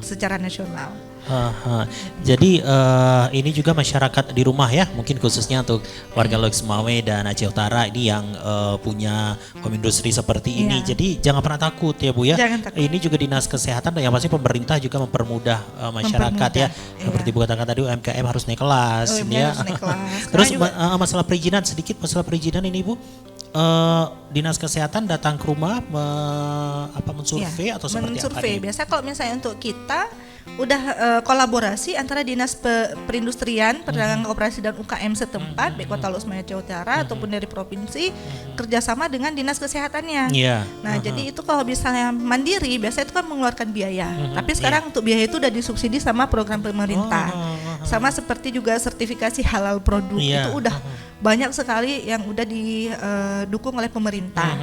secara nasional. Jadi ini juga masyarakat di rumah ya, mungkin khususnya untuk warga Loix Mawai dan Aceh Utara ini yang punya home industry seperti ini. Jadi jangan pernah takut ya Bu ya. Ini juga Dinas Kesehatan dan yang pasti pemerintah juga mempermudah masyarakat ya. Seperti Bu katakan tadi UMKM harus naik kelas ya. Terus masalah perizinan, sedikit masalah perizinan ini Bu. Dinas Kesehatan datang ke rumah mensurvei atau seperti apa? Mensurvei. Biasa kalau misalnya untuk kita udah kolaborasi antara Dinas Perindustrian, Perdagangan Koperasi dan UKM setempat, baik Kota Loix Mawai Aceh Utara ataupun dari provinsi, kerjasama dengan Dinas Kesehatannya. Nah, jadi itu kalau misalnya mandiri, biasanya itu kan mengeluarkan biaya. Tapi sekarang untuk biaya itu udah disubsidi sama program pemerintah. Sama seperti juga sertifikasi halal produk itu udah banyak sekali yang udah didukung oleh pemerintah.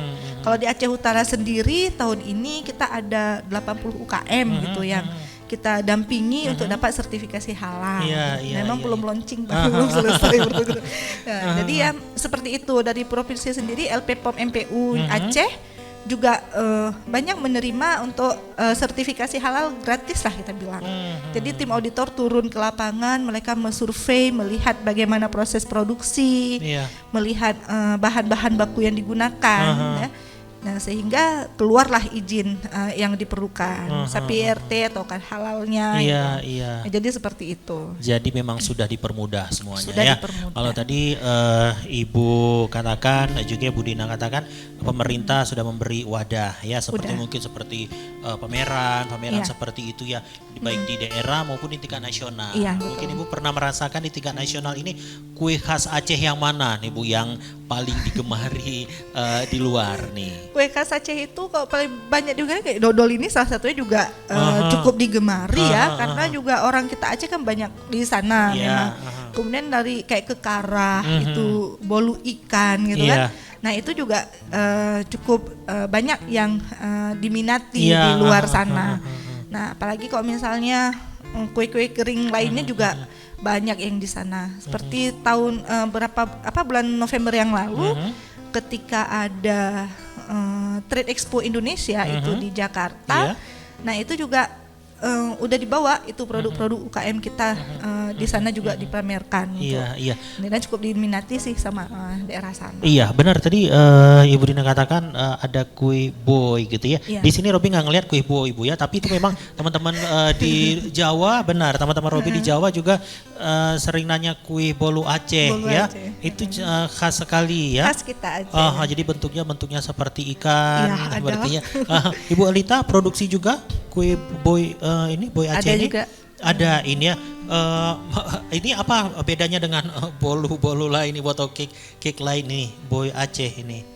Kalau di Aceh Utara sendiri tahun ini kita ada 80 UKM gitu yang kita dampingi untuk dapat sertifikasi halal. Memang belum launching, belum selesai. Jadi ya seperti itu. Dari provinsi sendiri LPPOM MPU Aceh juga banyak menerima untuk sertifikasi halal gratis lah kita bilang. Jadi tim auditor turun ke lapangan, mereka mensurvei, melihat bagaimana proses produksi, melihat bahan-bahan baku yang digunakan. Ya. Nah sehingga keluarlah izin yang diperlukan, sapi RT atau kan halalnya. Jadi seperti itu. Jadi memang sudah dipermudah semuanya sudah ya. Dipermudah. Kalau tadi Ibu katakan, juga Bu Dina katakan, pemerintah sudah memberi wadah ya, seperti mungkin seperti pameran seperti itu ya, baik di daerah maupun di tingkat nasional. Mungkin Ibu pernah merasakan di tingkat nasional ini kue khas Aceh yang mana nih Bu yang paling digemari di luar nih? Kue khas Aceh itu kalau paling banyak juga kayak dodol ini salah satunya juga cukup digemari ya, karena juga orang kita Aceh kan banyak di sana memang. Kemudian dari kayak kekarah itu bolu ikan gitu kan. Nah itu juga cukup banyak yang diminati di luar sana. Nah apalagi kalau misalnya kue-kue kering lainnya juga banyak yang di sana. Seperti tahun bulan November yang lalu ketika ada Trade Expo Indonesia itu di Jakarta. Nah itu juga udah dibawa itu produk-produk UKM kita di sana juga dipamerkan. Dan cukup diminati sih sama daerah sana. Iya benar tadi Ibu Dina katakan ada kue boy gitu ya. Di sini Robi nggak ngelihat kue boy Ibu ya, tapi itu memang teman-teman di Jawa benar, teman-teman Robi di Jawa juga sering nanya kue bolu Aceh ya. Aceh. Itu khas sekali ya. Khas kita Aceh. Jadi bentuknya seperti ikan. Berarti ya. Ibu Alita produksi juga kue boy boy Aceh ada ini juga. Ada ini ya. Ini apa bedanya dengan bolu-bolu lain ini atau cake lain nih boy Aceh ini?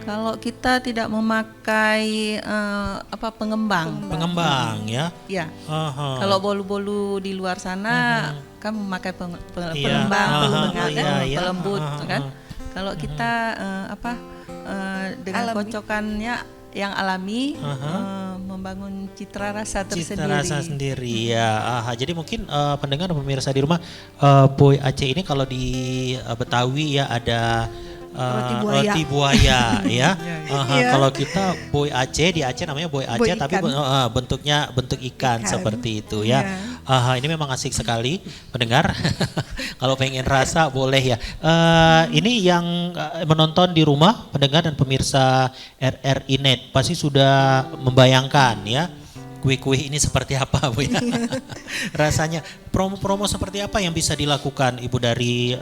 Kalau kita tidak memakai pengembang ya. Kalau bolu-bolu di luar sana kan memakai pengembang, pelembut kan. Kalau kita dengan kocokannya yang alami, membangun citra rasa tersendiri. Citra rasa sendiri ya. Jadi mungkin pendengar pemirsa di rumah, boy Aceh ini kalau di Betawi ya ada roti buaya ya. Kalau kita boy Aceh, di Aceh namanya boy Aceh, tapi bentuk ikan seperti itu ya. Ini memang asik sekali pendengar. Kalau pengen rasa boleh ya. Ini yang menonton di rumah, pendengar dan pemirsa RRI Net pasti sudah membayangkan ya. Kue-kue ini seperti apa Bu ya? Rasanya promo-promo seperti apa yang bisa dilakukan Ibu dari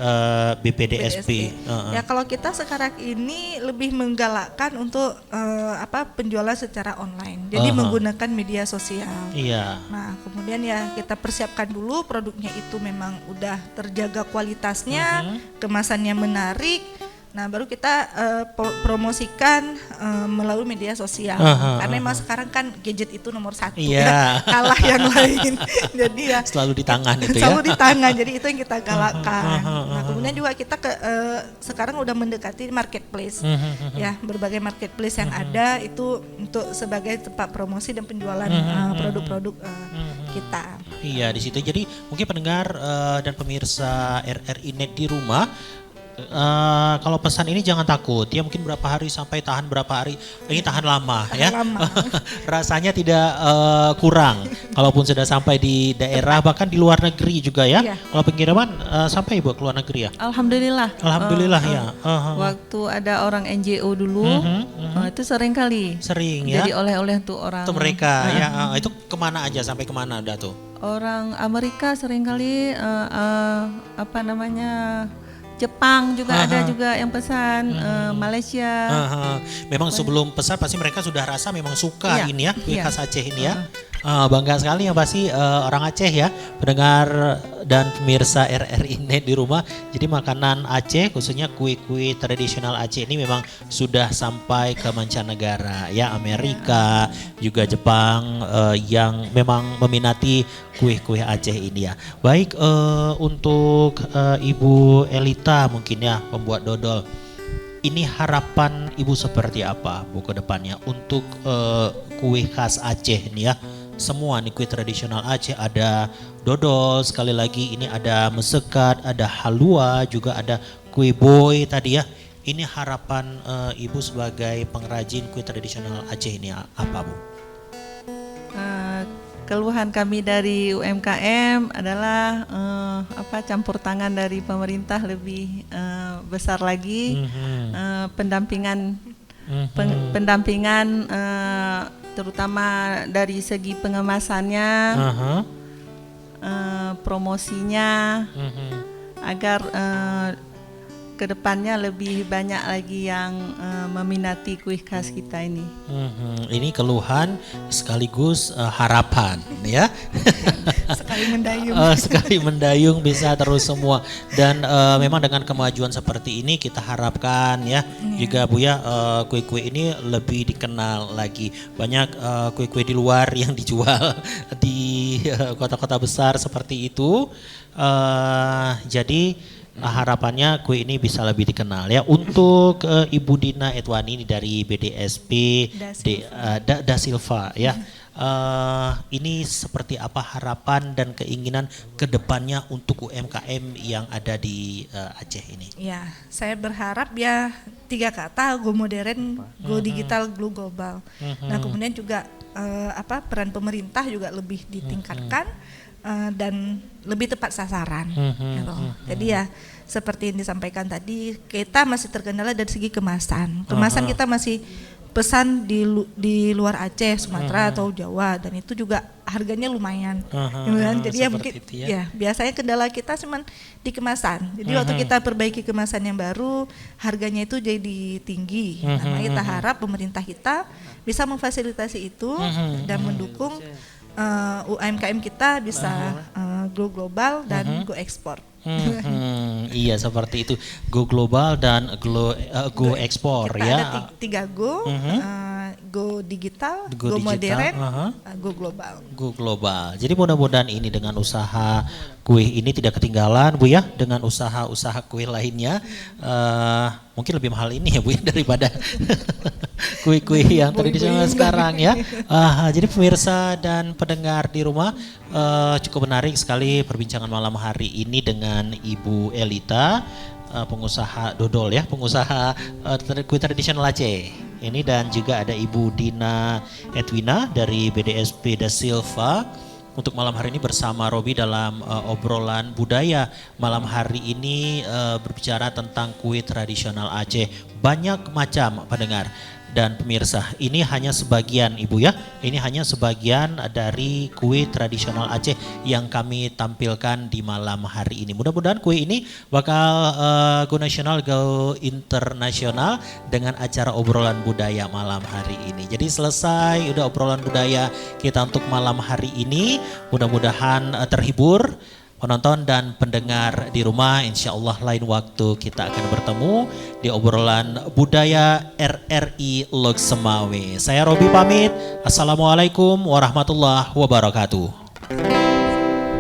BPDSP? Ya kalau kita sekarang ini lebih menggalakkan untuk penjualan secara online. Jadi menggunakan media sosial. Iya. Nah kemudian ya kita persiapkan dulu produknya itu memang udah terjaga kualitasnya, kemasannya menarik. Nah baru kita promosikan melalui media sosial. Karena memang sekarang kan gadget itu nomor 1 ya, kalah yang lain. Jadi ya selalu di tangan itu ya. Selalu di tangan. Jadi itu yang kita galakkan. Nah kemudian juga kita sekarang udah mendekati marketplace. Ya berbagai marketplace yang ada itu untuk sebagai tempat promosi dan penjualan produk-produk kita. Iya di situ. Jadi mungkin pendengar dan pemirsa RRI Net di rumah. Kalau pesan ini jangan takut ya, mungkin berapa hari sampai tahan berapa hari, ini tahan lama ya. Rasanya tidak kurang kalaupun sudah sampai di daerah bahkan di luar negeri juga ya. Kalau pengiriman sampai Ibu ke luar negeri ya. Alhamdulillah ya. Waktu ada orang NGO dulu itu sering ya. Jadi oleh-oleh tuh orang itu mereka ya. Itu kemana aja, sampai kemana udah tuh? Orang Amerika sering kali Jepang juga ada juga yang pesan, Malaysia. Memang sebelum pesan pasti mereka sudah rasa memang suka ini ya, kue khas Aceh ini ya. Bangga sekali yang pasti orang Aceh ya, pendengar dan pemirsa RRI Net di rumah. Jadi makanan Aceh khususnya kue-kue tradisional Aceh ini memang sudah sampai ke mancanegara ya, Amerika juga Jepang yang memang meminati kue-kue Aceh ini ya. Baik untuk Ibu Elita mungkin ya, pembuat dodol. Ini harapan Ibu seperti apa Bu ke depannya untuk kue khas Aceh ini ya? Semua nih kue tradisional Aceh, ada dodol, sekali lagi ini ada mesekat, ada halua, juga ada kue boy tadi ya. Ini harapan Ibu sebagai pengrajin kue tradisional Aceh ini apa Bu? Keluhan kami dari UMKM adalah campur tangan dari pemerintah lebih besar lagi, pendampingan terutama dari segi pengemasannya, promosinya, agar kedepannya lebih banyak lagi yang meminati kue khas kita ini. Ini keluhan sekaligus harapan ya. Sekali mendayung bisa terus semua. Dan memang dengan kemajuan seperti ini kita harapkan ya juga Bu ya, kue-kue ini lebih dikenal lagi. Banyak kue-kue di luar yang dijual di kota-kota besar seperti itu. Jadi harapannya kue ini bisa lebih dikenal ya. Untuk Ibu Dina Edwani dari BDSP Da Silva ya. Ini seperti apa harapan dan keinginan kedepannya untuk UMKM yang ada di Aceh ini? Ya, saya berharap ya 3 kata, go modern, go digital, go global. Nah kemudian juga peran pemerintah juga lebih ditingkatkan. Dan lebih tepat sasaran. Jadi ya seperti yang disampaikan tadi, kita masih terkendala dari segi kemasan. Kemasan kita masih pesan di luar Aceh, Sumatera atau Jawa, dan itu juga harganya lumayan. Jadi ya mungkin ya biasanya kendala kita cuma di kemasan. Jadi waktu kita perbaiki kemasan yang baru, harganya itu jadi tinggi. Nah, kita harap pemerintah kita bisa memfasilitasi itu dan mendukung UMKM kita bisa go global dan go ekspor. Iya seperti itu, go global dan go ekspor ya. Ada 3 go, go digital, go modern, go global. Go global. Jadi mudah-mudahan ini dengan usaha kue ini tidak ketinggalan Bu ya, dengan usaha-usaha kue lainnya. Mungkin lebih mahal ini ya Bu ya daripada kue-kue yang tradisional sekarang ya. Jadi pemirsa dan pendengar di rumah, cukup menarik sekali perbincangan malam hari ini dengan Ibu Elita, pengusaha dodol ya, pengusaha kue tradisional Aceh ini, dan juga ada Ibu Dina Edwina dari BDSP Da Silva, untuk malam hari ini bersama Robi dalam obrolan budaya. Malam hari ini berbicara tentang kue tradisional Aceh. Banyak macam pendengar dan pemirsa. Ini hanya sebagian Ibu ya. Ini hanya sebagian dari kue tradisional Aceh yang kami tampilkan di malam hari ini. Mudah-mudahan kue ini bakal go nasional, go internasional dengan acara obrolan budaya malam hari ini. Jadi selesai udah obrolan budaya kita untuk malam hari ini. Mudah-mudahan terhibur penonton dan pendengar di rumah. Insya Allah lain waktu kita akan bertemu di obrolan budaya RRI Lok Semawe. Saya Robi pamit. Assalamualaikum warahmatullahi wabarakatuh.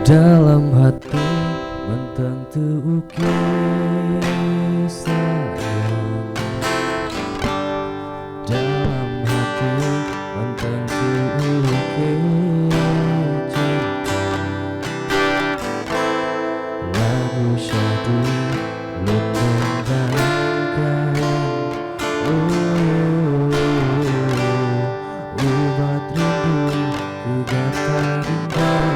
Dalam hati mententu ukir sayang, dalam hati mententu ukir cinta, lagu syadu lundangkan, ubat rindu kegata indah.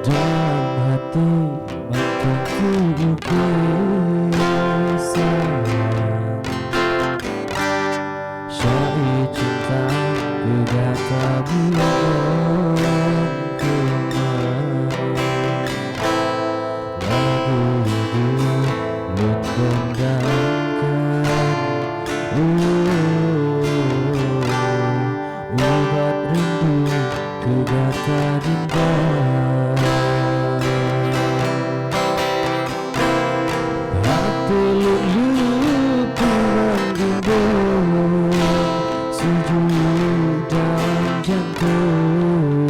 Dalam hati mententu ukir sayang, syair cinta kegata bulan kemarin, lagu rindu menggendangkan, ubat rindu kegata dinda. Hati lulu penggembung sujud dalam jantung,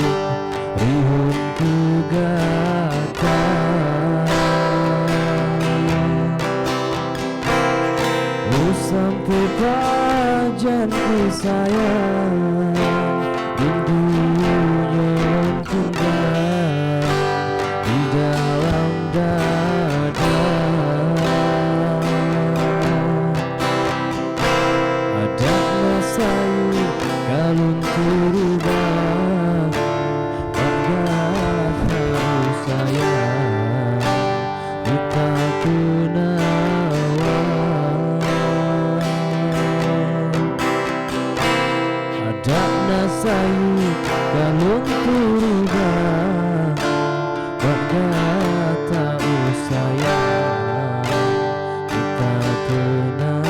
rihun kegata, oh sampai pajanku sayang, rindunya tunggal di dalam dada. Ada masayu kalun turubah, bangga tahu sayang, kita tunawang. Ada nasayu kalun turubah, bangga tahu sayang, kita tunawang.